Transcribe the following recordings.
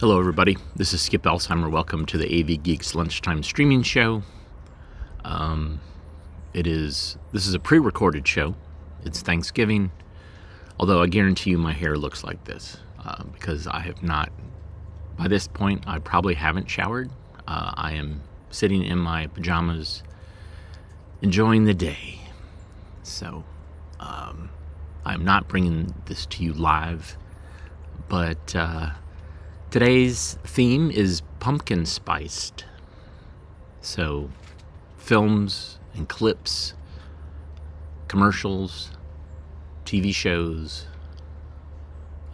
Hello, everybody. This is Skip Elsheimer. Welcome to the AV Geeks Lunchtime Streaming Show. This is a pre-recorded show. It's Thanksgiving, although I guarantee you my hair looks like this because I have not. By this point, I probably haven't showered. I am sitting in my pajamas, enjoying the day. So, I'm not bringing this to you live, but today's theme is pumpkin spiced. So, films and clips, commercials, TV shows,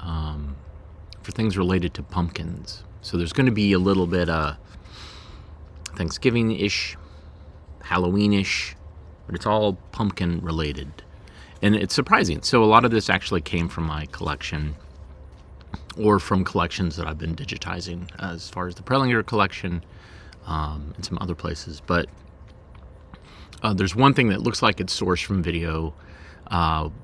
for things related to pumpkins. So there's going to be a little bit Thanksgiving-ish, Halloween-ish, but it's all pumpkin related. And it's surprising. So a lot of this actually came from my collection, or from collections that I've been digitizing, as far as the Prelinger collection and some other places. But there's one thing that looks like it's sourced from video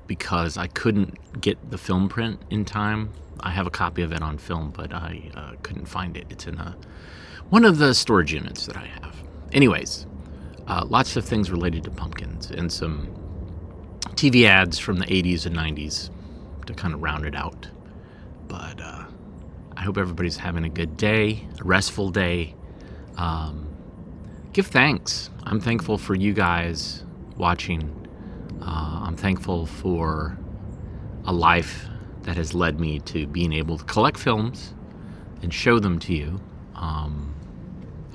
because I couldn't get the film print in time. I have a copy of it on film, but I couldn't find it. It's in one of the storage units that I have. Anyways, lots of things related to pumpkins and some TV ads from the 80s and 90s to kind of round it out. But I hope everybody's having a good day, a restful day. Give thanks. I'm thankful for you guys watching. I'm thankful for a life that has led me to being able to collect films and show them to you.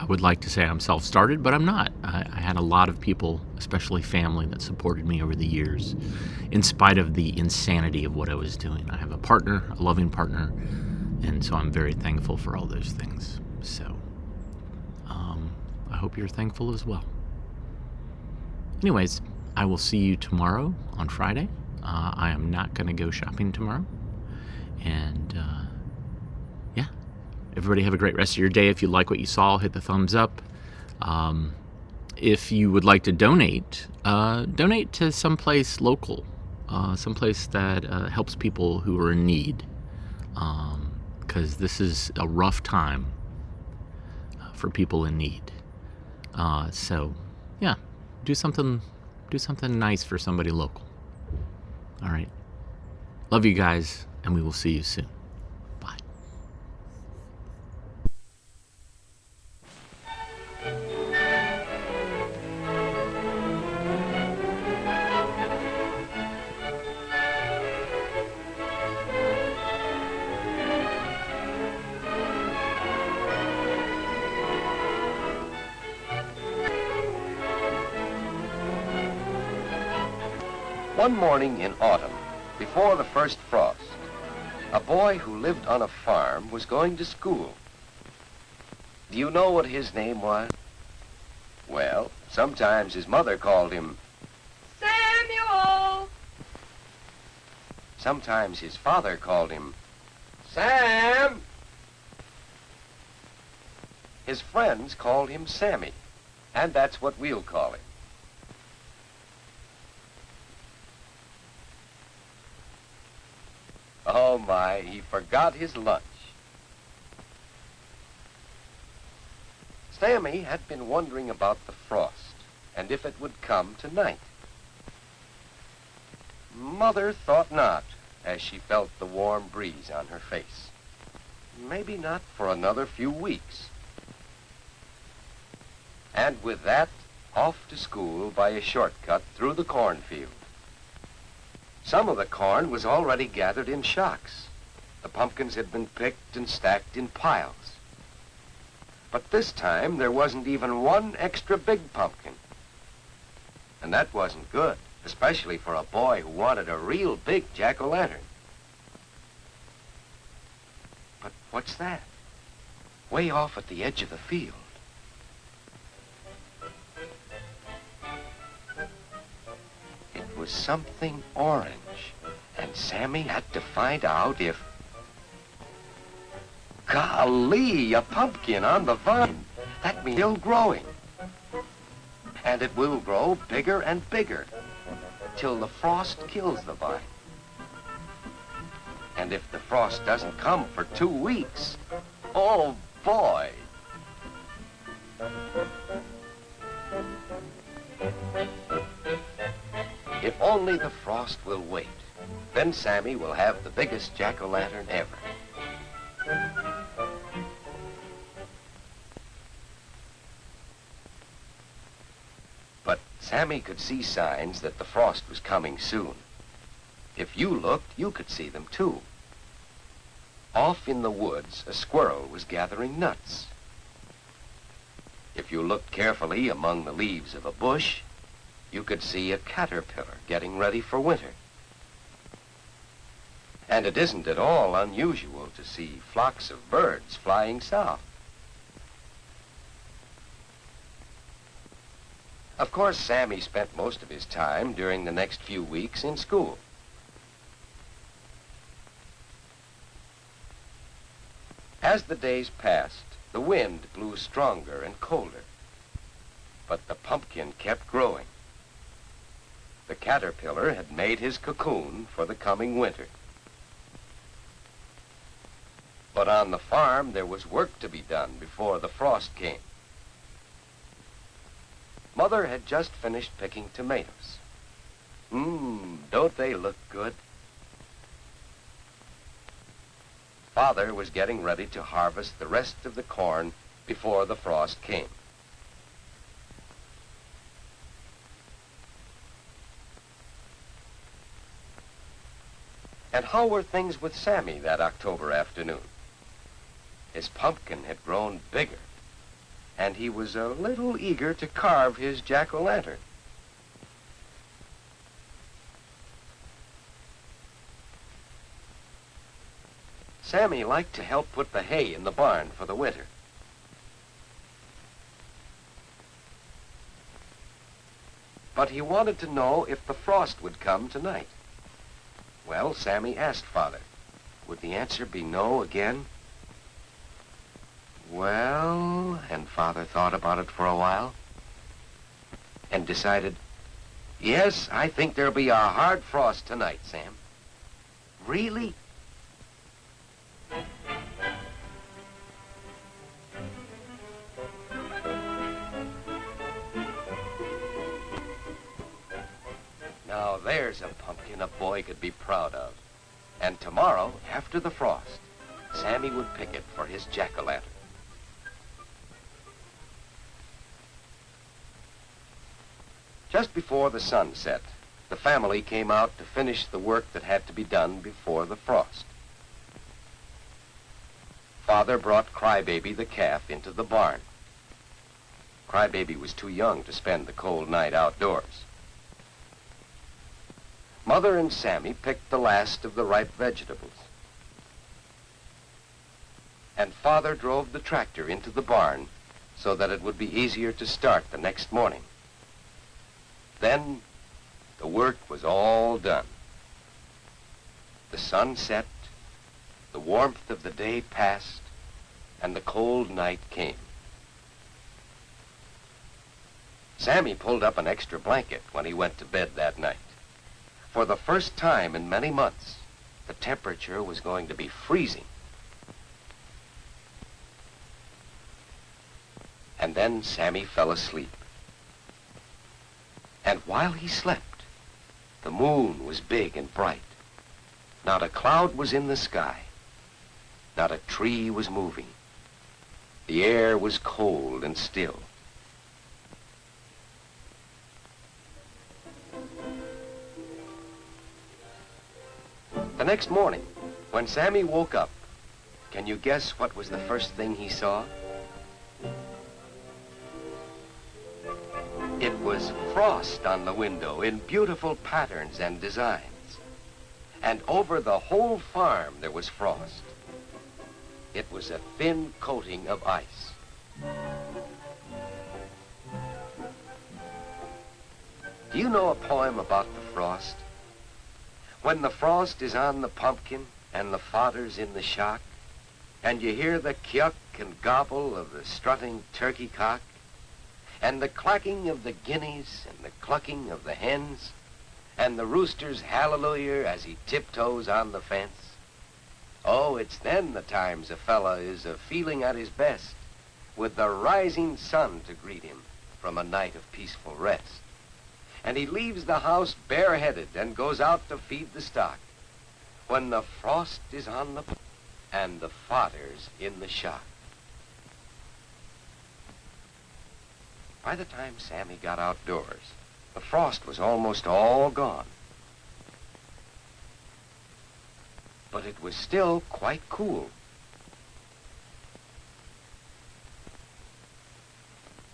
I would like to say I'm self-started, but I'm not. I had a lot of people, especially family, that supported me over the years, in spite of the insanity of what I was doing. I have a partner, a loving partner, and so I'm very thankful for all those things. So, I hope you're thankful as well. Anyways, I will see you tomorrow on Friday. I am not going to go shopping tomorrow. And, yeah. Everybody have a great rest of your day. If you like what you saw, hit the thumbs up. If you would like to donate, donate to someplace local. Someplace that helps people who are in need. Because this is a rough time for people in need. So, yeah. Do something nice for somebody local. All right. Love you guys, and we will see you soon. Bye. One morning in autumn, before the first frost, a boy who lived on a farm was going to school. Do you know what his name was? Well, sometimes his mother called him Samuel! Sometimes his father called him Sam! His friends called him Sammy, and that's what we'll call him. Oh my, he forgot his lunch. Sammy had been wondering about the frost and if it would come tonight. Mother thought not, as she felt the warm breeze on her face. Maybe not for another few weeks. And with that, off to school by a shortcut through the cornfield. Some of the corn was already gathered in shocks. The pumpkins had been picked and stacked in piles. But this time, there wasn't even one extra big pumpkin. And that wasn't good, especially for a boy who wanted a real big jack-o'-lantern. But what's that? Way off at the edge of the field. It was something orange, and Sammy had to find out if... Golly, a pumpkin on the vine. That means still growing. And it will grow bigger and bigger till the frost kills the vine. And if the frost doesn't come for 2 weeks, Oh, boy. If only the frost will wait, then Sammy will have the biggest jack-o'-lantern ever. But Sammy could see signs that the frost was coming soon. If you looked, you could see them too. Off in the woods, a squirrel was gathering nuts. If you looked carefully among the leaves of a bush, you could see a caterpillar getting ready for winter. And it isn't at all unusual to see flocks of birds flying south. Of course, Sammy spent most of his time during the next few weeks in school. As the days passed, the wind blew stronger and colder. But the pumpkin kept growing. The caterpillar had made his cocoon for the coming winter. But on the farm, there was work to be done before the frost came. Mother had just finished picking tomatoes. Don't they look good? Father was getting ready to harvest the rest of the corn before the frost came. And how were things with Sammy that October afternoon? His pumpkin had grown bigger, and he was a little eager to carve his jack-o'-lantern. Sammy liked to help put the hay in the barn for the winter. But he wanted to know if the frost would come tonight. Well, Sammy asked Father. Would the answer be no again? Well, and Father thought about it for a while and decided, yes, I think there'll be a hard frost tonight, Sam. Really? Now there's a pumpkin a boy could be proud of. And tomorrow, after the frost, Sammy would pick it for his jack-o'-lantern. Just before the sun set, the family came out to finish the work that had to be done before the frost. Father brought Crybaby the calf into the barn. Crybaby was too young to spend the cold night outdoors. Mother and Sammy picked the last of the ripe vegetables. And Father drove the tractor into the barn so that it would be easier to start the next morning. Then the work was all done. The sun set, the warmth of the day passed, and the cold night came. Sammy pulled up an extra blanket when he went to bed that night. For the first time in many months, the temperature was going to be freezing. And then Sammy fell asleep. And while he slept, the moon was big and bright. Not a cloud was in the sky. Not a tree was moving. The air was cold and still. The next morning, when Sammy woke up, can you guess what was the first thing he saw? It was frost on the window in beautiful patterns and designs. And over the whole farm there was frost. It was a thin coating of ice. Do you know a poem about the frost? When the frost is on the pumpkin and the fodder's in the shock, and you hear the kyuck and gobble of the strutting turkey cock, and the clacking of the guineas and the clucking of the hens, and the rooster's hallelujah as he tiptoes on the fence, Oh, it's then the times a fella is feeling at his best, with the rising sun to greet him from a night of peaceful rest. And he leaves the house bareheaded and goes out to feed the stock, when the frost is on the and the fodder's in the shock. By the time Sammy got outdoors, the frost was almost all gone. But it was still quite cool.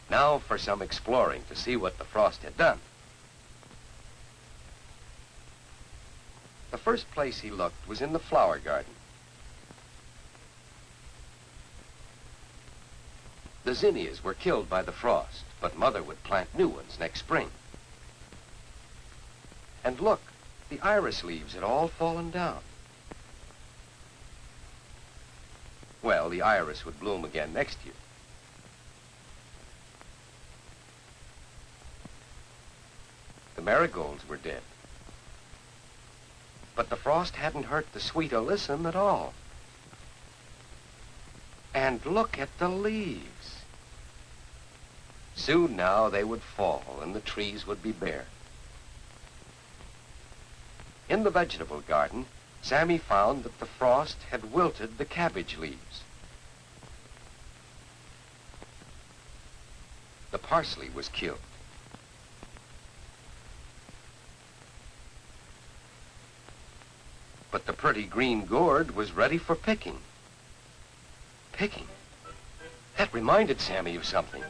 Now for some exploring to see what the frost had done. The first place he looked was in the flower garden. The zinnias were killed by the frost, but Mother would plant new ones next spring. And look, the iris leaves had all fallen down. Well, the iris would bloom again next year. The marigolds were dead. But the frost hadn't hurt the sweet alyssum at all. And look at the leaves. Soon now they would fall and the trees would be bare. In the vegetable garden, Sammy found that the frost had wilted the cabbage leaves. The parsley was killed. But the pretty green gourd was ready for picking. Picking? That reminded Sammy of something.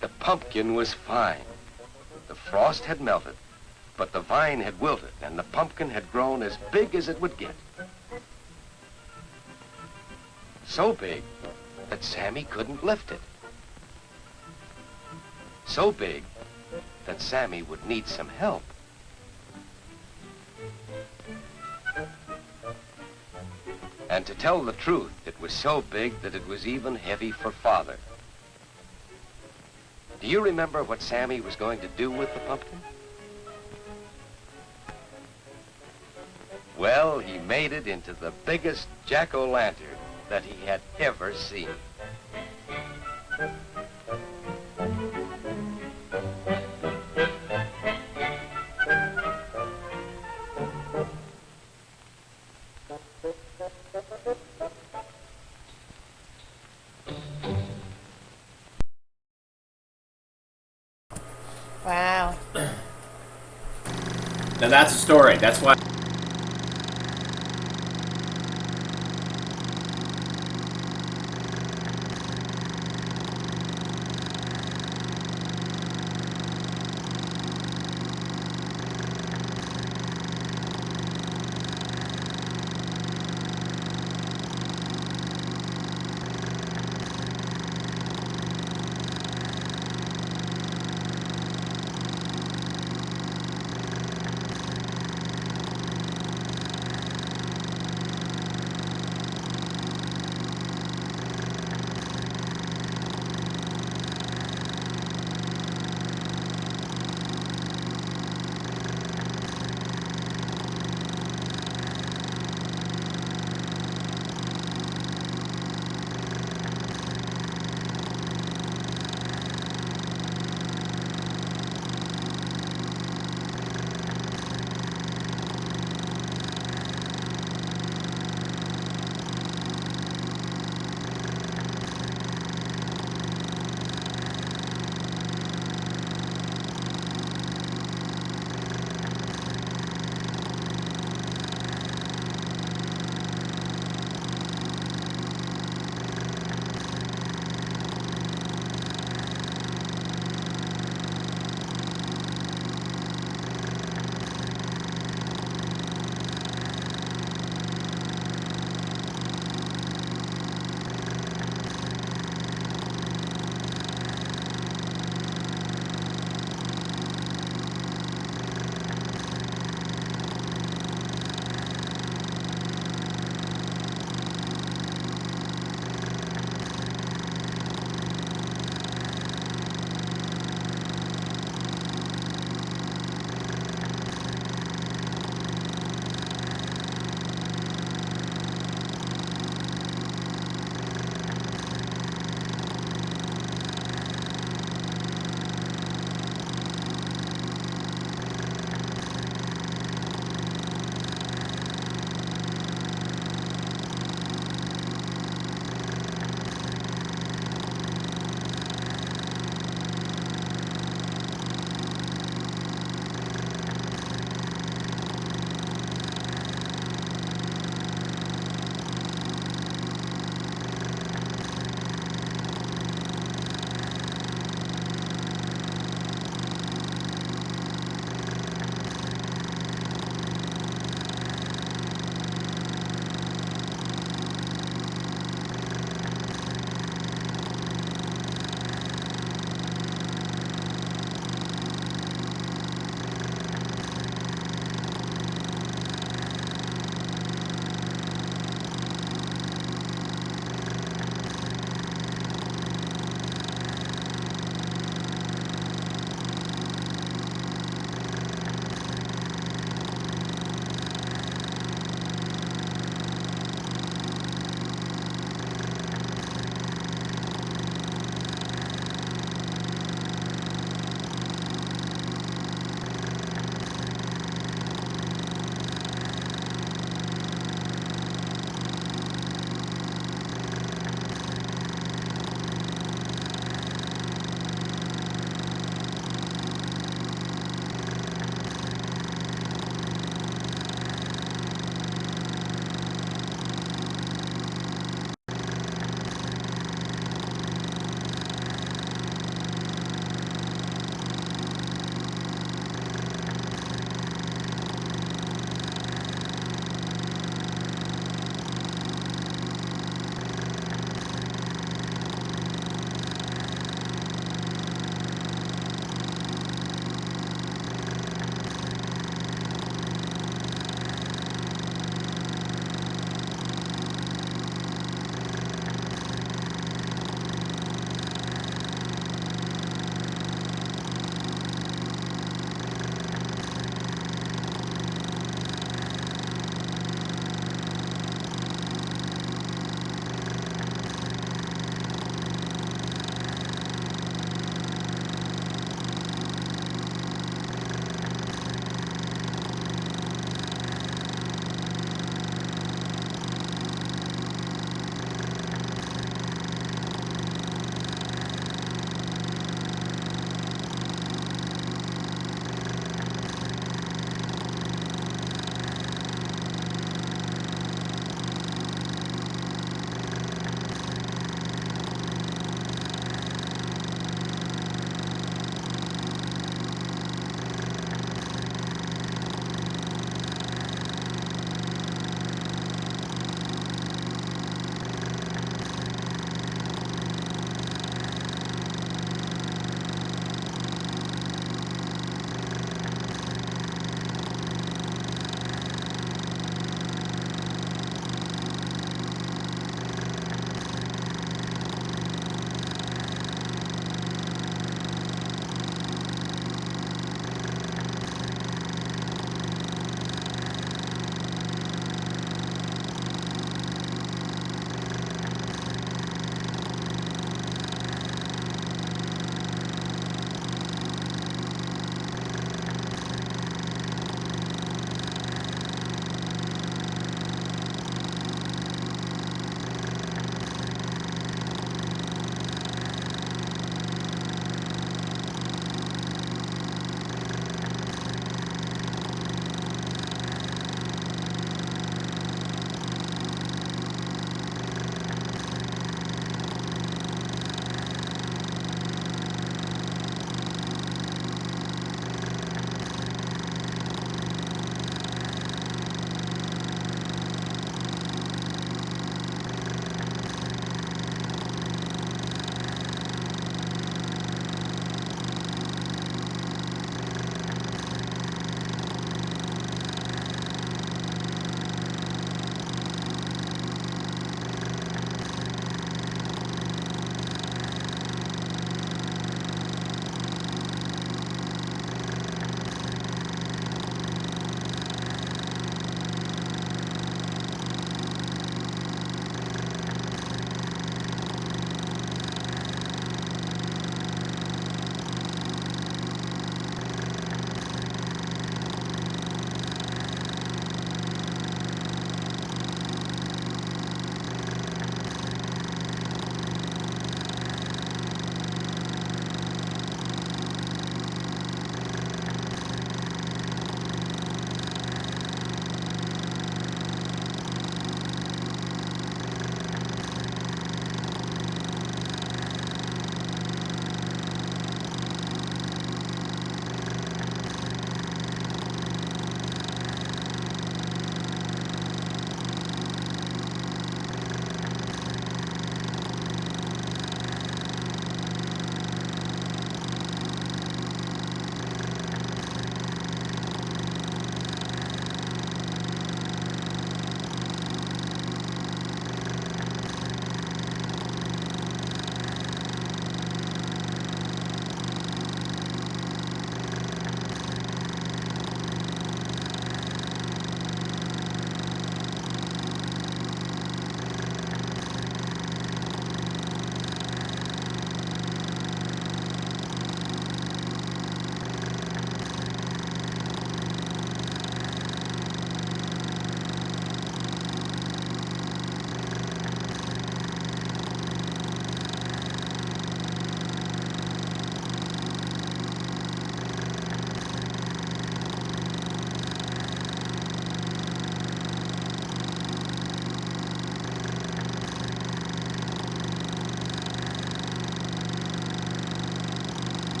The pumpkin was fine. The frost had melted, but the vine had wilted, and the pumpkin had grown as big as it would get. So big that Sammy couldn't lift it. So big that Sammy would need some help. And to tell the truth, it was so big that it was even heavy for Father. Do you remember what Sammy was going to do with the pumpkin? Well, he made it into the biggest jack-o'-lantern that he had ever seen. Wow. Now that's a story. That's why.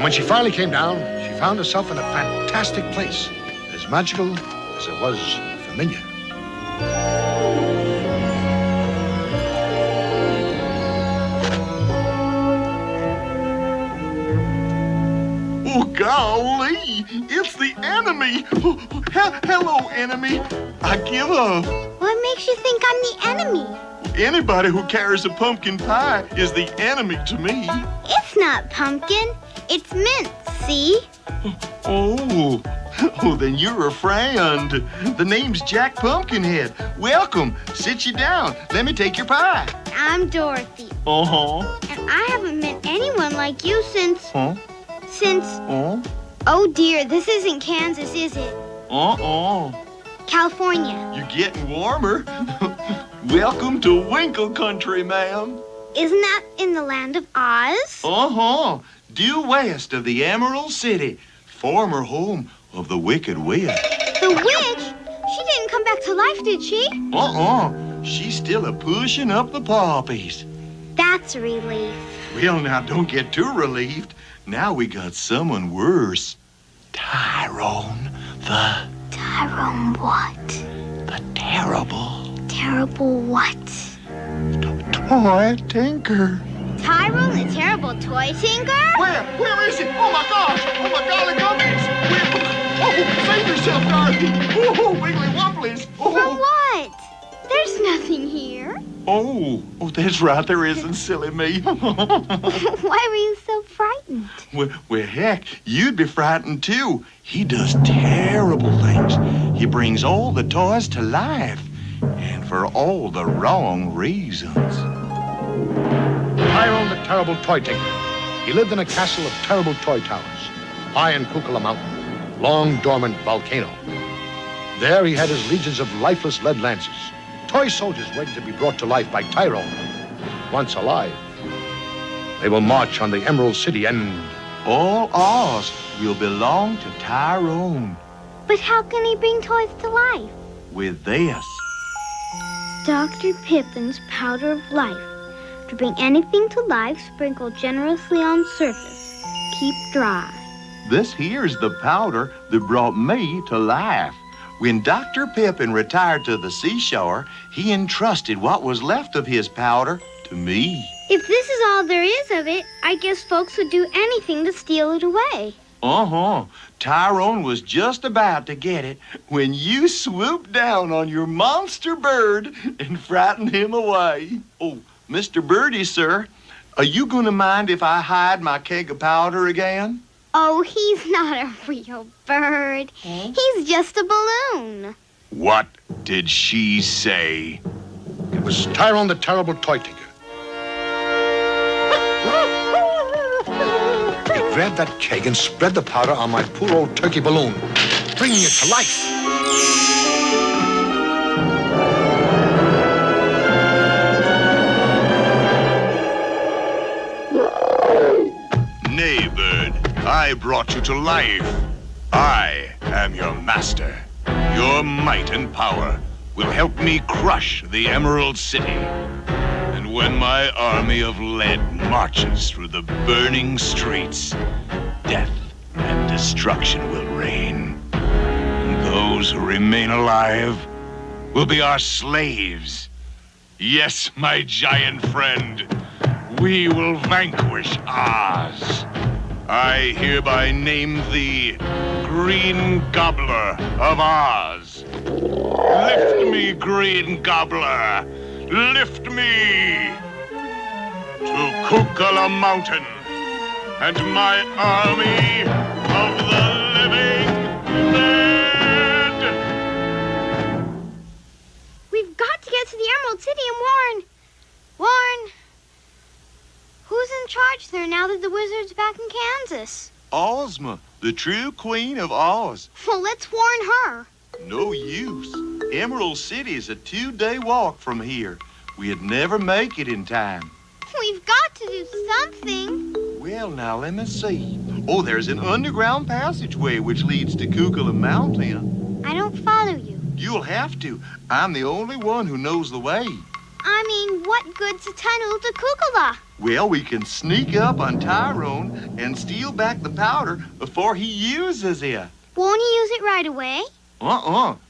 And when she finally came down, she found herself in a fantastic place, as magical as it was familiar. Oh, golly, it's the enemy. Hello, enemy. I give up. What makes you think I'm the enemy? Anybody who carries a pumpkin pie is the enemy to me. It's not pumpkin. It's mint, see? Oh, then you're a friend. The name's Jack Pumpkinhead. Welcome. Sit you down. Let me take your pie. I'm Dorothy. Uh-huh. And I haven't met anyone like you since... Huh? Oh, dear, this isn't Kansas, is it? California. You're getting warmer. Welcome to Winkle Country, ma'am. Isn't that in the land of Oz? Uh-huh. Due west of the Emerald City, former home of the Wicked Witch. The witch? She didn't come back to life, did she? She's still a-pushing up the poppies. That's a relief. Well, now, don't get too relieved. Now we got someone worse. Tyrone the... Tyrone what? The terrible... Terrible what? Toy tinker. Tyrone the terrible toy tinker? Where is it? Oh, my gosh! Oh, my golly gummies! Save yourself, Dorothy! Oh, wiggly wobblies! For what? There's nothing here. Oh, that's right, there isn't, silly me. Why were you so frightened? Well, heck, you'd be frightened, too. He does terrible things. He brings all the toys to life, and for all the wrong reasons. Tyrone the terrible toy tinker. He lived in a castle of terrible toy towers, high in Kukula Mountain, long dormant volcano. There he had his legions of lifeless lead lancers, toy soldiers waiting to be brought to life by Tyrone. Once alive, they will march on the Emerald City and... All ours will belong to Tyrone. But how can he bring toys to life? With this. Dr. Pippin's powder of life. To bring anything to life, sprinkle generously on surface. Keep dry. This here's the powder that brought me to life. When Dr. Pippin retired to the seashore, he entrusted what was left of his powder to me. If this is all there is of it, I guess folks would do anything to steal it away. Tyrone was just about to get it when you swooped down on your monster bird and frightened him away. Oh, Mr. Birdie, sir, are you going to mind if I hide my keg of powder again? Oh, he's not a real bird. He's just a balloon. What did she say? It was Tyrone the terrible toy tinker. He grabbed that keg and spread the powder on my poor old turkey balloon, bringing it to life. Nay, bird, I brought you to life. I am your master. Your might and power will help me crush the Emerald City. And when my army of lead marches through the burning streets, death and destruction will reign. And those who remain alive will be our slaves. Yes, my giant friend, we will vanquish Oz. I hereby name thee Green Gobbler of Oz. Lift me, Green Gobbler. Lift me to Kukula Mountain and my army of the living dead. We've got to get to the Emerald City and warn. Who's in charge there now that the wizard's back in Kansas? Ozma, the true queen of Oz. Well, let's warn her. No use. Emerald City is a 2-day walk from here. We'd never make it in time. We've got to do something. Well, now, let me see. Oh, there's an underground passageway which leads to Kukula Mountain. I don't follow you. You'll have to. I'm the only one who knows the way. I mean, what good's a tunnel to Kukula? Well, we can sneak up on Tyrone and steal back the powder before he uses it. Won't he use it right away?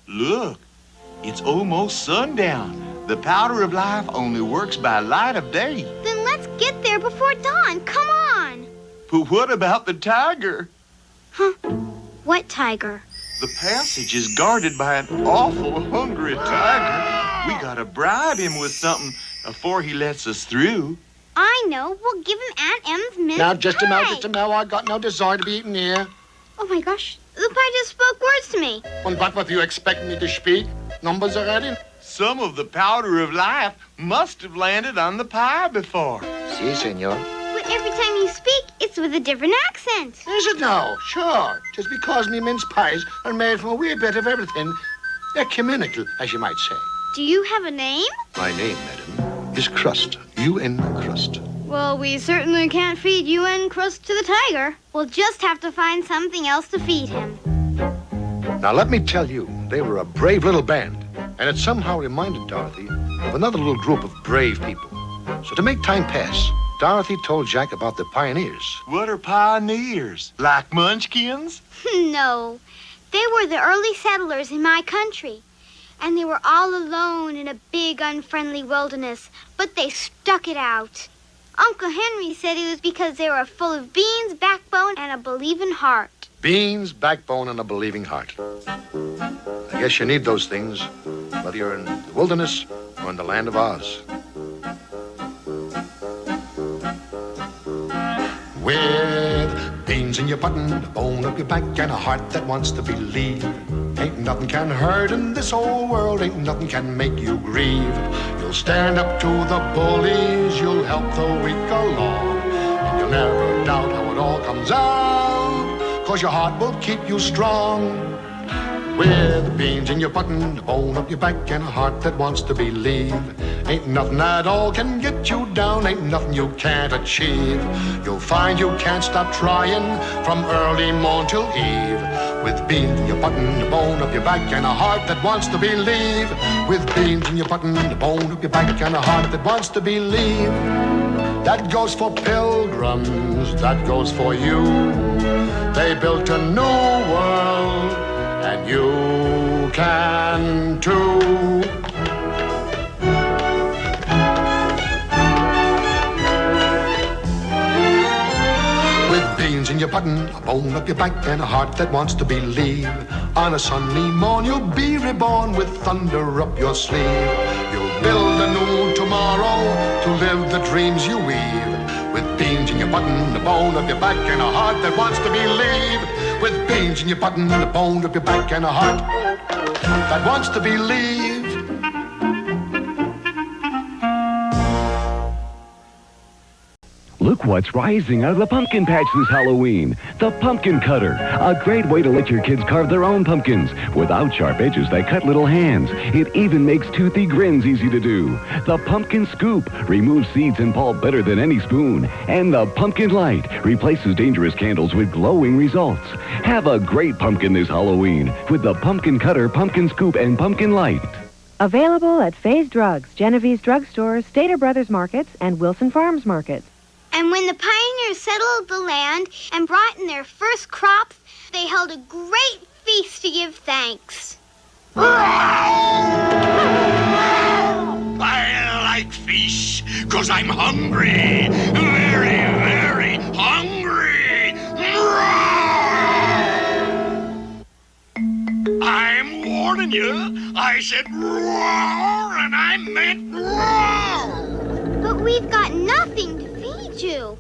Look, it's almost sundown. The powder of life only works by light of day. Then let's get there before dawn. Come on. But what about the tiger? Huh? What tiger? The passage is guarded by an awful hungry tiger. We gotta bribe him with something before he lets us through. I know. We'll give him Aunt Em's mince Now, just a pie. minute. I got no desire to be eaten here. Oh, my gosh. The pie just spoke words to me. And what do you expect me to speak? Numbers already? Some of the powder of life must have landed on the pie before. Si, senor. But every time you speak, it's with a different accent. Is it now? Sure. Just because me mince pies are made from a wee bit of everything. Ecumenical, as you might say. Do you have a name? My name, madam, is Crust. UN Crust. Well, we certainly can't feed UN Crust to the tiger. We'll just have to find something else to feed him. Now, let me tell you, they were a brave little band. And it somehow reminded Dorothy of another little group of brave people. So to make time pass, Dorothy told Jack about the pioneers. What are pioneers? Like munchkins? No. They were the early settlers in my country. And they were all alone in a big, unfriendly wilderness. But they stuck it out. Uncle Henry said it was because they were full of beans, backbone, and a believing heart. Beans, backbone, and a believing heart. I guess you need those things, whether you're in the wilderness or in the land of Oz. With beans in your button, a bone up your back, and a heart that wants to believe. Ain't nothing can hurt in this old world, ain't nothing can make you grieve. You'll stand up to the bullies, you'll help the weak along, and you'll never doubt how it all comes out, 'cause your heart will keep you strong. With beans in your button, a bone up your back, and a heart that wants to believe. Ain't nothing at all can get you down, ain't nothing you can't achieve. You'll find you can't stop trying from early morn till eve. With beans in your button, a bone up your back, and a heart that wants to believe. With beans in your button, a bone up your back, and a heart that wants to believe. That goes for pilgrims, that goes for you. They built a new world, and you can too. With beans in your button, a bone up your back, and a heart that wants to believe. On a sunny morn you'll be reborn with thunder up your sleeve. You'll build a new tomorrow to live the dreams you weave. With beans in your button, a bone up your back, and a heart that wants to believe. With beans in your button, a bone up your back, and a heart that wants to believe. Look what's rising out of the pumpkin patch this Halloween. The pumpkin cutter. A great way to let your kids carve their own pumpkins without sharp edges that cut little hands. It even makes toothy grins easy to do. The pumpkin scoop removes seeds and pulp better than any spoon. And the pumpkin light replaces dangerous candles with glowing results. Have a great pumpkin this Halloween with the pumpkin cutter, pumpkin scoop, and pumpkin light. Available at Faye's Drugs, Genevieve's Drugstores, Stater Brothers Markets, and Wilson Farms Markets. And when the pioneers settled the land and brought in their first crops, they held a great feast to give thanks. I like fish, 'cause I'm hungry. Very, very hungry. I'm warning you. I said roar, and I meant roar. But we've got nothing to feed you.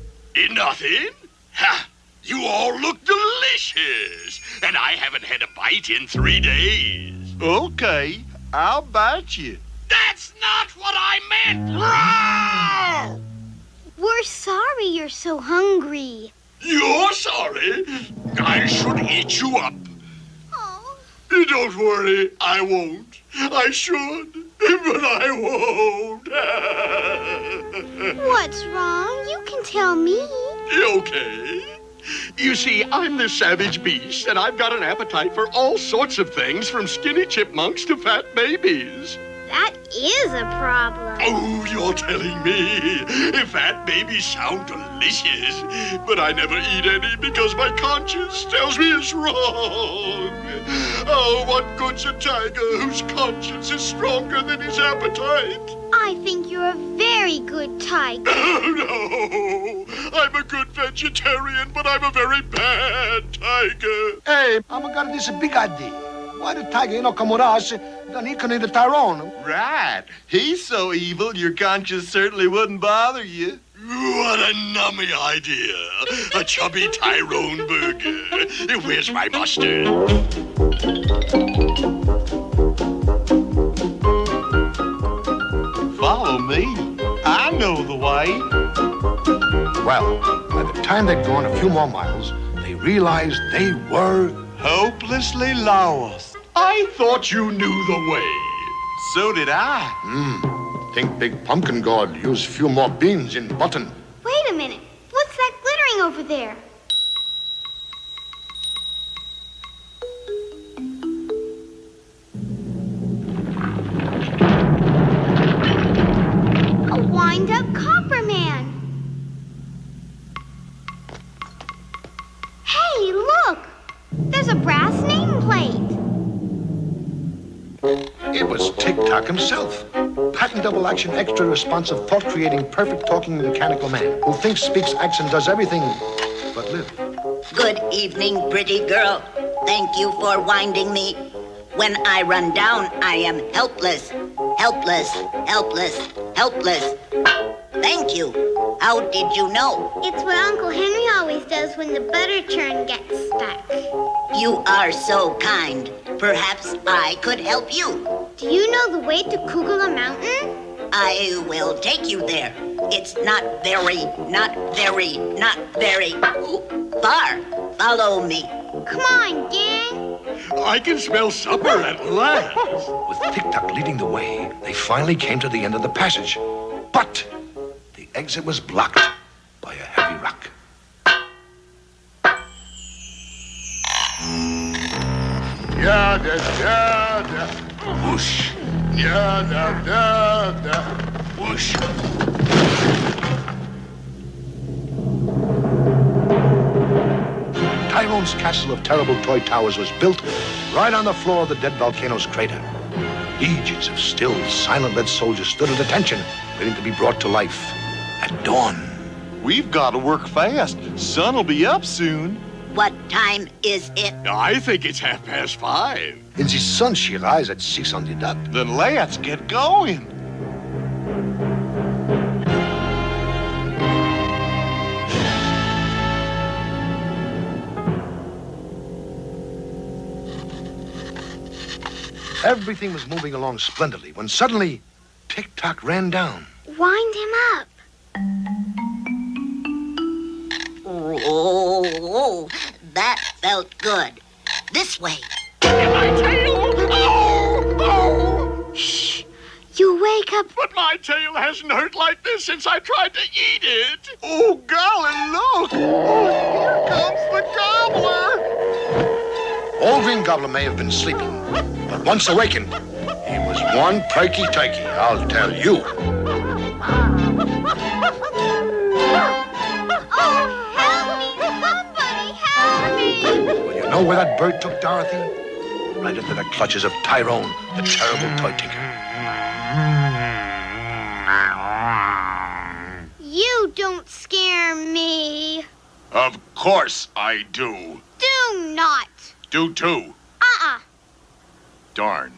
Nothing? Ha! You all look delicious, and I haven't had a bite in 3 days. Okay, I'll bite you. That's not what I meant! Roar! We're sorry you're so hungry. You're sorry? I should eat you up. Oh. Don't worry, I won't. I should, but I won't. What's wrong? You can tell me. Okay. You see, I'm the savage beast, and I've got an appetite for all sorts of things, from skinny chipmunks to fat babies. That is a problem. Oh, you're telling me. Fat babies sound delicious, but I never eat any because my conscience tells me it's wrong. Oh, what good's a tiger whose conscience is stronger than his appetite? I think you're a very good tiger. Oh, no. I'm a good vegetarian, but I'm a very bad tiger. Hey, I'm got this big idea. Why the tiger come with us? Then he can eat the Tyrone. Right. He's so evil, your conscience certainly wouldn't bother you. What a nummy idea. A chubby Tyrone burger. Where's my mustard? Follow me. I know the way. Well, by the time they'd gone a few more miles, they realized they were hopelessly lost. I thought you knew the way. So did I. Think Big Pumpkin God used a few more beans in button. Wait a minute. What's that glittering over there? A wind-up copper man. Hey, look! There's a brass nameplate. It was Tic-Tac himself. Patent double action, extra responsive, thought-creating, perfect talking mechanical man who thinks, speaks, acts, and does everything but live. Good evening, pretty girl. Thank you for winding me. When I run down, I am helpless. Helpless, helpless, helpless. Thank you. How did you know? It's what Uncle Henry always does when the butter churn gets stuck. You are so kind. Perhaps I could help you. Do you know the way to Kugela Mountain? I will take you there. It's not very far. Follow me. Come on, gang. I can smell supper at last. With Tic-Tac leading the way, they finally came to the end of the passage. But the exit was blocked by a heavy rock. Yada, yada, whoosh. Yada, yada, whoosh. Tyrone's castle of terrible toy towers was built right on the floor of the dead volcano's crater. Legions of still, silent lead soldiers stood at attention, waiting to be brought to life at dawn. We've got to work fast. Sun'll be up soon. What time is it? I think it's 5:30. In the sun, she rises at 6 on the dot. Then let's get going. Everything was moving along splendidly when suddenly Tic-Tac ran down. Wind him up. Oh, that felt good. This way. My tail! Oh! Shh. You wake up. But my tail hasn't hurt like this since I tried to eat it. Oh, golly, look! Oh, here comes the gobbler! Old Green Gobbler may have been sleeping, but once awakened, he was one perky turkey, I'll tell you. Oh, help me! Somebody help me! Well, you know where that bird took Dorothy? Right into the clutches of Tyrone, the terrible toy tinker. You don't scare me. Of course I do. Do not. Do too. Darn.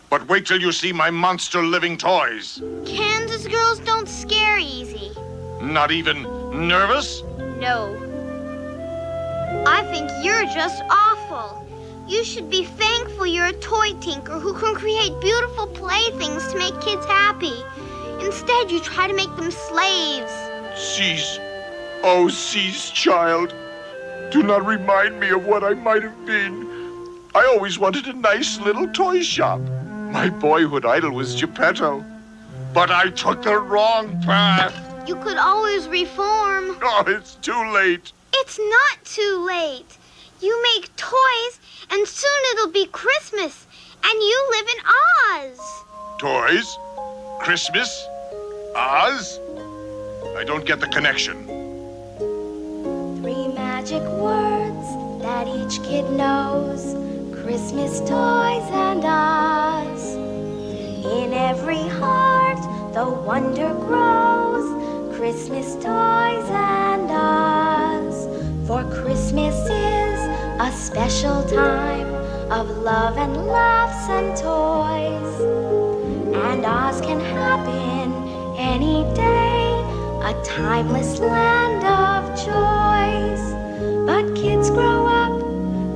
But wait till you see my monster living toys. Kansas girls don't scare easy. Not even nervous? No. I think you're just awful. You should be thankful you're a toy tinker who can create beautiful playthings to make kids happy. Instead, you try to make them slaves. Cease. Oh, cease, child. Do not remind me of what I might have been. I always wanted a nice little toy shop. My boyhood idol was Geppetto. But I took the wrong path. You could always reform. Oh, it's too late. It's not too late. You make toys, and soon it'll be Christmas, and you live in Oz. Toys? Christmas? Oz? I don't get the connection. 3 magic words that each kid knows. Christmas toys and Oz. In every heart the wonder grows. Christmas toys and Oz. For Christmas is a special time of love and laughs and toys. And Oz can happen any day, a timeless land of joys. But kids grow up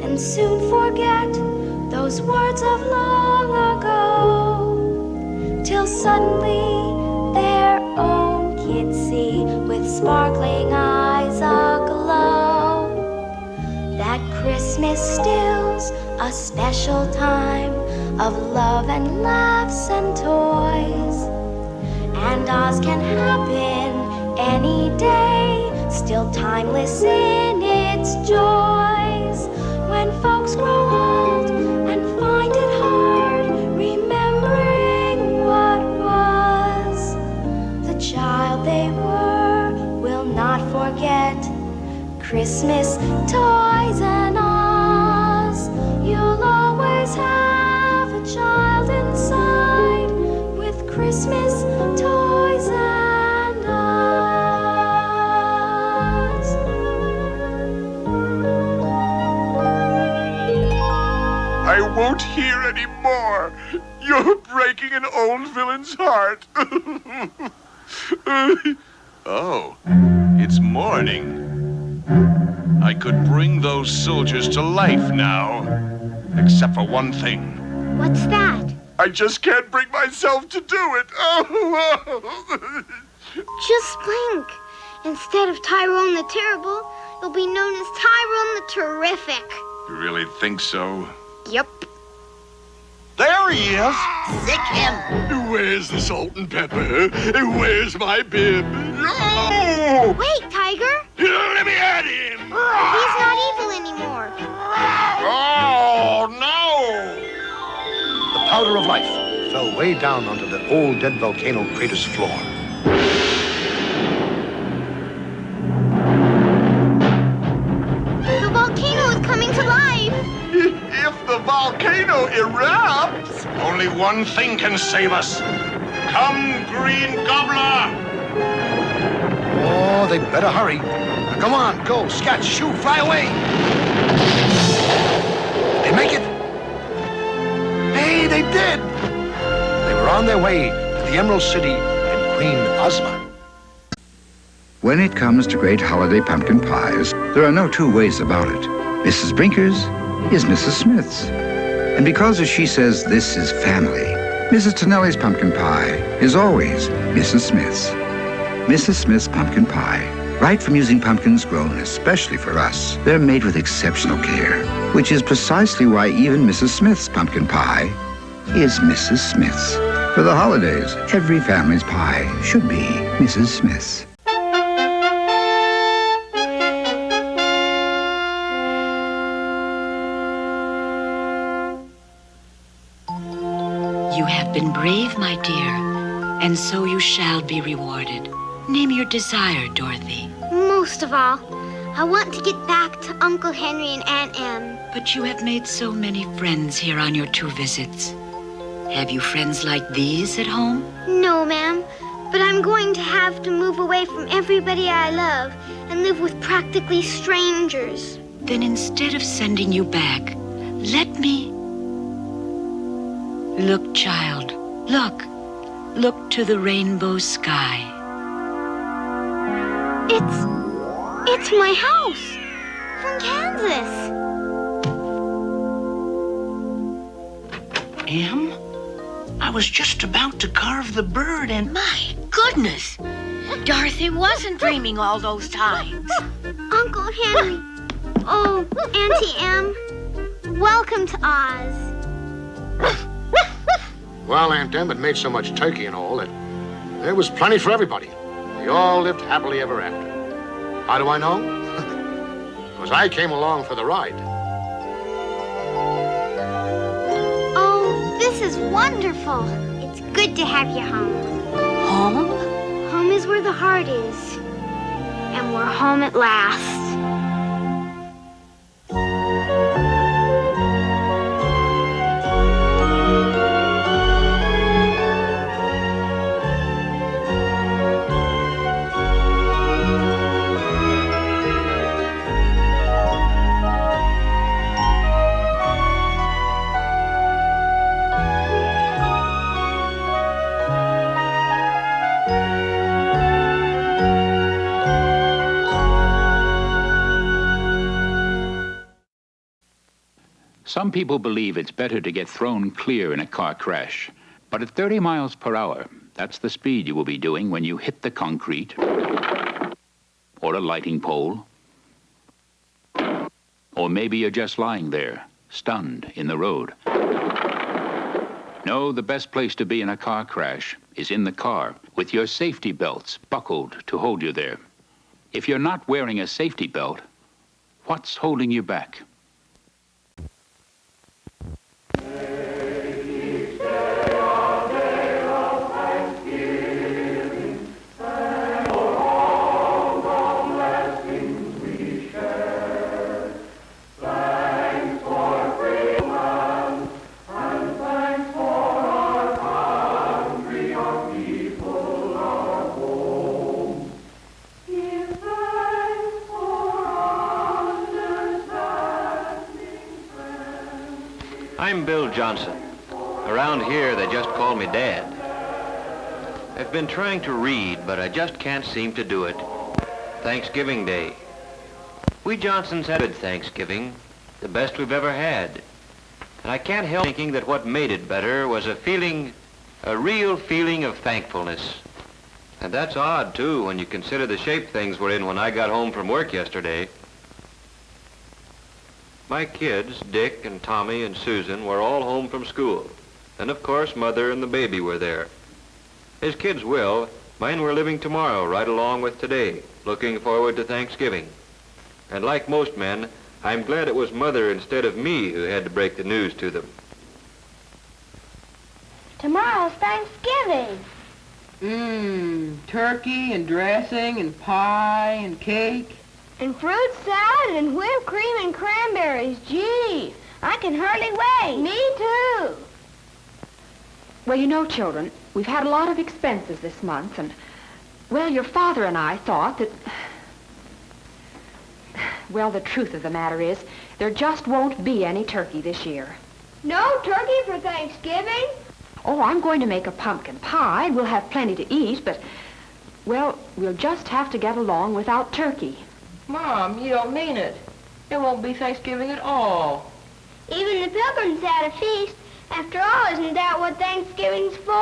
and soon forget those words of long ago, till suddenly their own kids see with sparkling eyes aglow that Christmas still's a special time of love and laughs and toys. And Oz can happen any day, still timeless in its joys. When folks grow old and find it hard remembering what was, the child they were will not forget Christmas toys and Oz. You'll always have a child inside with Christmas toys and Oz. I won't hear any more. You're breaking an old villain's heart. Oh, it's morning. I could bring those soldiers to life now. Except for one thing. What's that? I just can't bring myself to do it. Just blink. Instead of Tyrone the Terrible, you'll be known as Tyrone the Terrific. You really think so? Yep. There he is. Sick him. Where's the salt and pepper? Where's my bib? No! Wait, Tiger. Let me at him. He's not evil anymore. Oh, no! The powder of life fell way down onto the old dead volcano crater's floor. The volcano is coming to life. If the volcano erupts... Only one thing can save us. Come, Green Gobbler! Oh, they better hurry. Now, come on, go, scat, shoo, fly away. Did they make it? Hey, they did. They were on their way to the Emerald City and Queen Ozma. When it comes to great holiday pumpkin pies, there are no two ways about it. Mrs. Brinker's is Mrs. Smith's. And because, as she says, this is family, Mrs. Tonelli's pumpkin pie is always Mrs. Smith's. Mrs. Smith's pumpkin pie. Right from using pumpkins grown especially for us, they're made with exceptional care, which is precisely why even Mrs. Smith's pumpkin pie is Mrs. Smith's. For the holidays, every family's pie should be Mrs. Smith's. You have been brave, my dear, and so you shall be rewarded. Name your desire, Dorothy. Most of all, I want to get back to Uncle Henry and Aunt Em. But you have made so many friends here on your 2 visits. Have you friends like these at home? No, ma'am, but I'm going to have to move away from everybody I love and live with practically strangers. Then instead of sending you back, let me... Look, child, look. Look to the rainbow sky. It's my house from Kansas. Em, I was just about to carve the bird and... My goodness! Dorothy wasn't dreaming all those times. Uncle Henry. Oh, Auntie Em. Welcome to Oz. Well, Aunt Em had made so much turkey and all that there was plenty for everybody. They all lived happily ever after. How do I know? Because I came along for the ride. Oh, this is wonderful. It's It's good to have you home. Home? Home is where the heart is. And we're home at last. Some people believe it's better to get thrown clear in a car crash. But at 30 miles per hour, that's the speed you will be doing when you hit the concrete, or a lighting pole, or maybe you're just lying there, stunned in the road. No, the best place to be in a car crash is in the car, with your safety belts buckled to hold you there. If you're not wearing a safety belt, what's holding you back? I'm Bill Johnson. Around here, they just call me Dad. I've been trying to read, but I just can't seem to do it. Thanksgiving Day. We Johnsons had a good Thanksgiving, the best we've ever had. And I can't help thinking that what made it better was a real feeling of thankfulness. And that's odd, too, when you consider the shape things were in when I got home from work yesterday. My kids, Dick and Tommy and Susan, were all home from school. And of course, Mother and the baby were there. His kids will. Mine were living tomorrow right along with today, looking forward to Thanksgiving. And like most men, I'm glad it was Mother instead of me who had to break the news to them. Tomorrow's Thanksgiving. Turkey and dressing and pie and cake. And fruit salad and whipped cream and cranberries. Gee, I can hardly wait. Me too. Well, you know, children, we've had a lot of expenses this month, and, well, your father and I thought that... Well, the truth of the matter is, there just won't be any turkey this year. No turkey for Thanksgiving? Oh, I'm going to make a pumpkin pie. We'll have plenty to eat, but, well, we'll just have to get along without turkey. Mom, you don't mean it. It won't be Thanksgiving at all. Even the Pilgrims had a feast. After all, isn't that what Thanksgiving's for?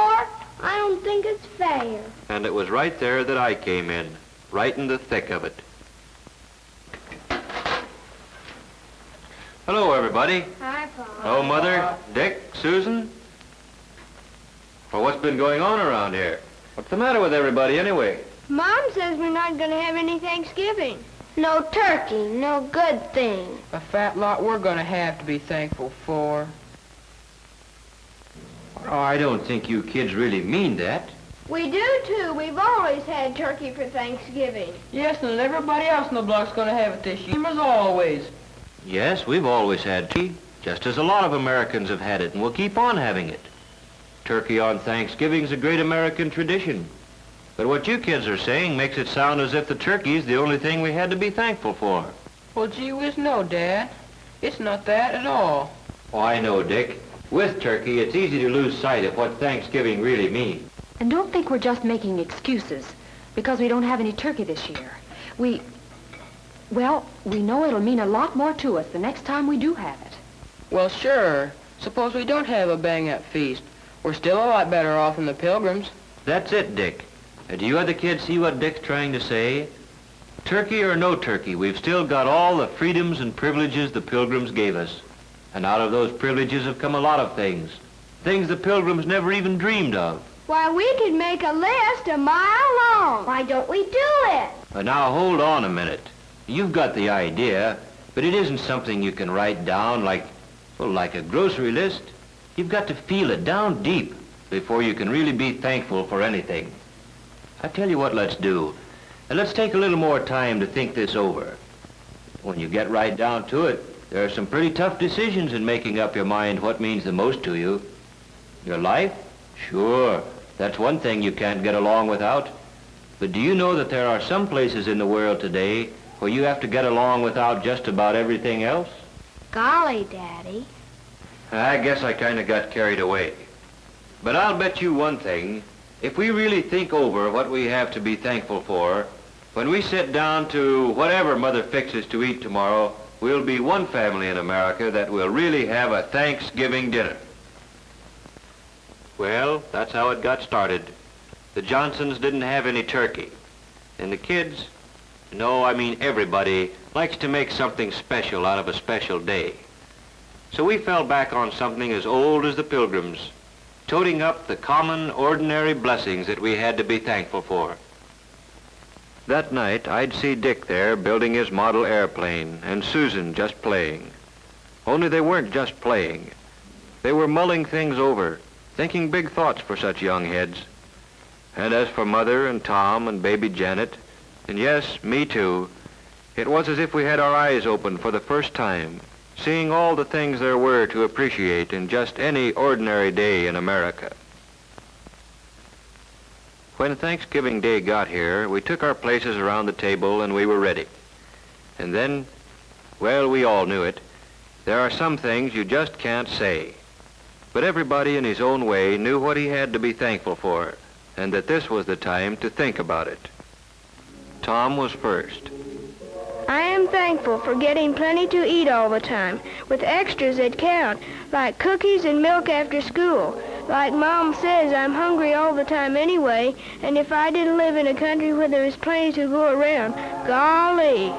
I don't think it's fair. And it was right there that I came in, right in the thick of it. Hello, everybody. Hi, Pa. Hello, Mother, Dick, Susan. Well, what's been going on around here? What's the matter with everybody, anyway? Mom says we're not going to have any Thanksgiving. No turkey, no good thing. A fat lot we're going to have to be thankful for. Oh, I don't think you kids really mean that. We do, too. We've always had turkey for Thanksgiving. Yes, and everybody else in the block's going to have it this year, as always. Yes, we've always had turkey, just as a lot of Americans have had it, and we'll keep on having it. Turkey on Thanksgiving's a great American tradition. But what you kids are saying makes it sound as if the turkey's the only thing we had to be thankful for. Well, gee whiz, no, Dad. It's not that at all. Oh, I know, Dick. With turkey, it's easy to lose sight of what Thanksgiving really means. And don't think we're just making excuses because we don't have any turkey this year. Well, we know it'll mean a lot more to us the next time we do have it. Well, sure. Suppose we don't have a bang-up feast. We're still a lot better off than the Pilgrims. That's it, Dick. Do you other kids see what Dick's trying to say? Turkey or no turkey, we've still got all the freedoms and privileges the Pilgrims gave us. And out of those privileges have come a lot of things. Things the Pilgrims never even dreamed of. Why, we could make a list a mile long. Why don't we do it? Now, hold on a minute. You've got the idea, but it isn't something you can write down like a grocery list. You've got to feel it down deep. before you can really be thankful for anything. I tell you what let's do. And let's take a little more time to think this over. When you get right down to it, there are some pretty tough decisions in making up your mind what means the most to you. Your life? Sure, that's one thing you can't get along without. But do you know that there are some places in the world today where you have to get along without just about everything else? Golly, Daddy. I guess I kind of got carried away. But I'll bet you one thing. If we really think over what we have to be thankful for, when we sit down to whatever Mother fixes to eat tomorrow, we'll be one family in America that will really have a Thanksgiving dinner. Well, that's how it got started. The Johnsons didn't have any turkey. And the kids, no, I mean everybody, likes to make something special out of a special day. So we fell back on something as old as the Pilgrims, toting up the common, ordinary blessings that we had to be thankful for. That night, I'd see Dick there building his model airplane, and Susan just playing. Only they weren't just playing. They were mulling things over, thinking big thoughts for such young heads. And as for Mother and Tom and baby Janet, and yes, me too, it was as if we had our eyes open for the first time, seeing all the things there were to appreciate in just any ordinary day in America. When Thanksgiving Day got here, we took our places around the table and we were ready. And then, well, we all knew it. There are some things you just can't say. But everybody in his own way knew what he had to be thankful for, and that this was the time to think about it. Tom was first. I am thankful for getting plenty to eat all the time, with extras that count, like cookies and milk after school. Like Mom says, I'm hungry all the time anyway, and if I didn't live in a country where there was plenty to go around, golly.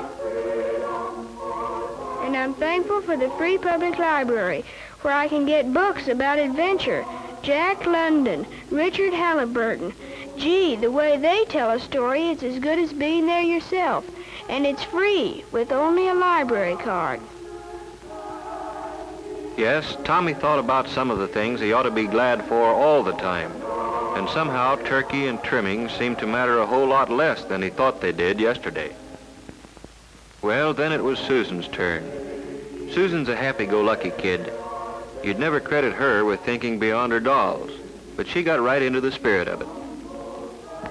And I'm thankful for the free public library, where I can get books about adventure. Jack London, Richard Halliburton. Gee, the way they tell a story, it's as good as being there yourself. And it's free, with only a library card. Yes, Tommy thought about some of the things he ought to be glad for all the time. And somehow turkey and trimmings seemed to matter a whole lot less than he thought they did yesterday. Well, then it was Susan's turn. Susan's a happy-go-lucky kid. You'd never credit her with thinking beyond her dolls, but she got right into the spirit of it.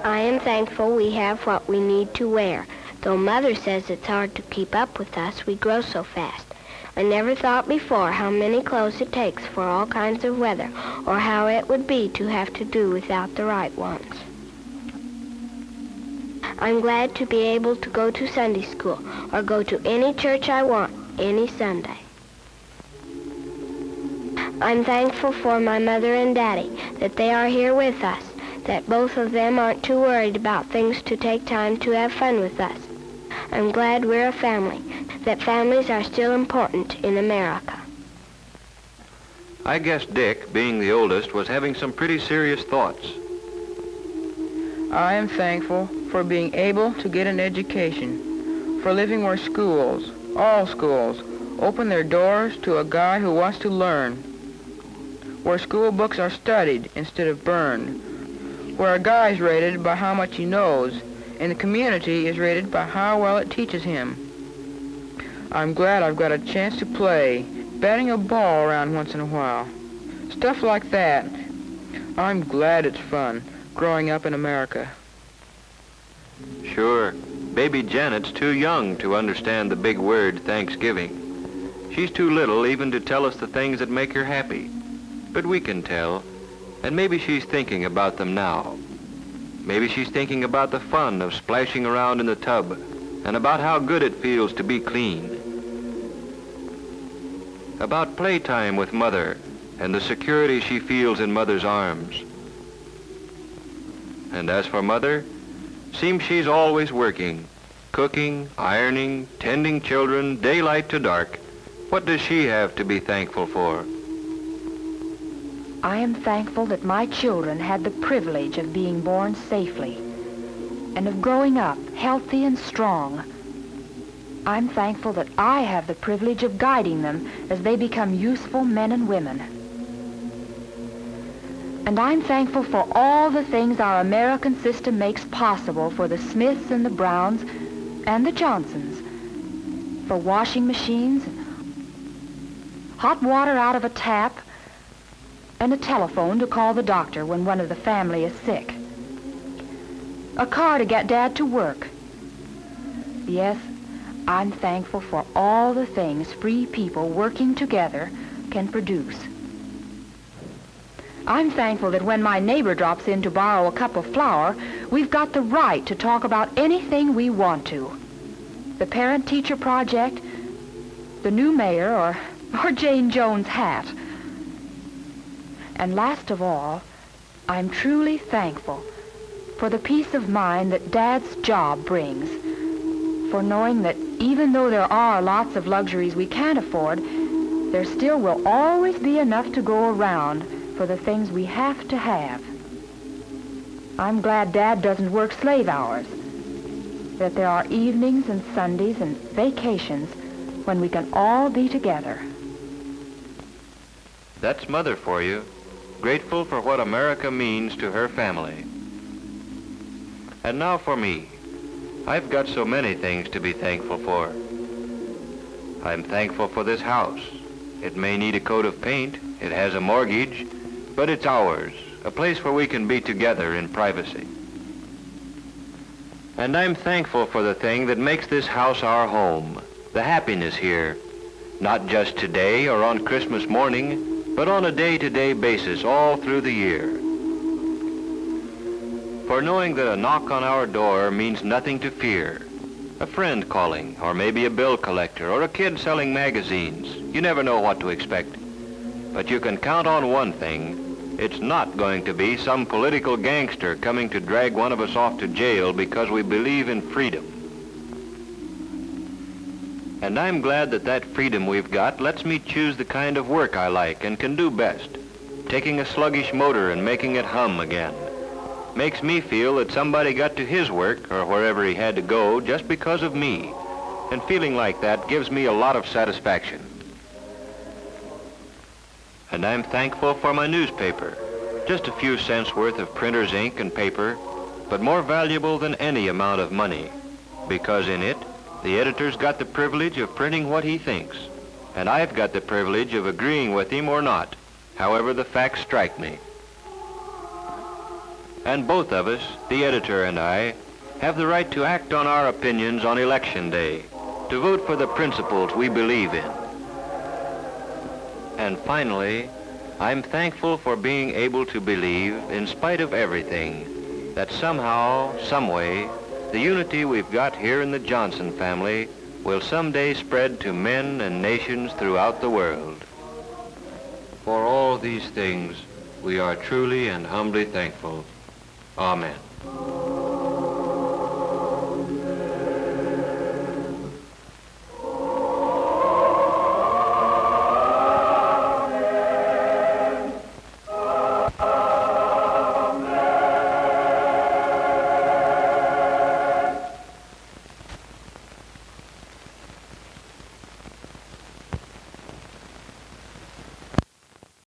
I am thankful we have what we need to wear. Though Mother says it's hard to keep up with us, we grow so fast. I never thought before how many clothes it takes for all kinds of weather, or how it would be to have to do without the right ones. I'm glad to be able to go to Sunday school, or go to any church I want, any Sunday. I'm thankful for my mother and daddy, that they are here with us, that both of them aren't too worried about things to take time to have fun with us. I'm glad we're a family, that families are still important in America. I guess Dick, being the oldest, was having some pretty serious thoughts. I am thankful for being able to get an education, for living where schools, all schools, open their doors to a guy who wants to learn, where school books are studied instead of burned, where a guy is rated by how much he knows, and the community is rated by how well it teaches him. I'm glad I've got a chance to play, batting a ball around once in a while. Stuff like that. I'm glad it's fun, growing up in America. Sure, baby Janet's too young to understand the big word Thanksgiving. She's too little even to tell us the things that make her happy. But we can tell, and maybe she's thinking about them now. Maybe she's thinking about the fun of splashing around in the tub, and about how good it feels to be clean. About playtime with Mother, and the security she feels in Mother's arms. And as for Mother, seems she's always working, cooking, ironing, tending children, daylight to dark. What does she have to be thankful for? I am thankful that my children had the privilege of being born safely and of growing up healthy and strong. I'm thankful that I have the privilege of guiding them as they become useful men and women. And I'm thankful for all the things our American system makes possible for the Smiths and the Browns and the Johnsons. For washing machines, hot water out of a tap, and a telephone to call the doctor when one of the family is sick. A car to get Dad to work. Yes, I'm thankful for all the things free people working together can produce. I'm thankful that when my neighbor drops in to borrow a cup of flour, we've got the right to talk about anything we want to. The parent-teacher project, the new mayor, or Jane Jones' hat. And last of all, I'm truly thankful for the peace of mind that Dad's job brings, for knowing that even though there are lots of luxuries we can't afford, there still will always be enough to go around for the things we have to have. I'm glad Dad doesn't work slave hours, that there are evenings and Sundays and vacations when we can all be together. That's Mother for you, grateful for what America means to her family. And now for me. I've got so many things to be thankful for. I'm thankful for this house. It may need a coat of paint, it has a mortgage, but it's ours, a place where we can be together in privacy. And I'm thankful for the thing that makes this house our home, the happiness here, not just today or on Christmas morning, but on a day-to-day basis all through the year. For knowing that a knock on our door means nothing to fear, a friend calling, or maybe a bill collector, or a kid selling magazines. You never know what to expect. But you can count on one thing. It's not going to be some political gangster coming to drag one of us off to jail because we believe in freedom. And I'm glad that that freedom we've got lets me choose the kind of work I like and can do best. Taking a sluggish motor and making it hum again. Makes me feel that somebody got to his work or wherever he had to go just because of me. And feeling like that gives me a lot of satisfaction. And I'm thankful for my newspaper. Just a few cents worth of printer's ink and paper, but more valuable than any amount of money. Because in it, the editor's got the privilege of printing what he thinks. And I've got the privilege of agreeing with him or not, however the facts strike me. And both of us, the editor and I, have the right to act on our opinions on Election Day, to vote for the principles we believe in. And finally, I'm thankful for being able to believe, in spite of everything, that somehow, someway, the unity we've got here in the Johnson family will someday spread to men and nations throughout the world. For all these things, we are truly and humbly thankful. Amen.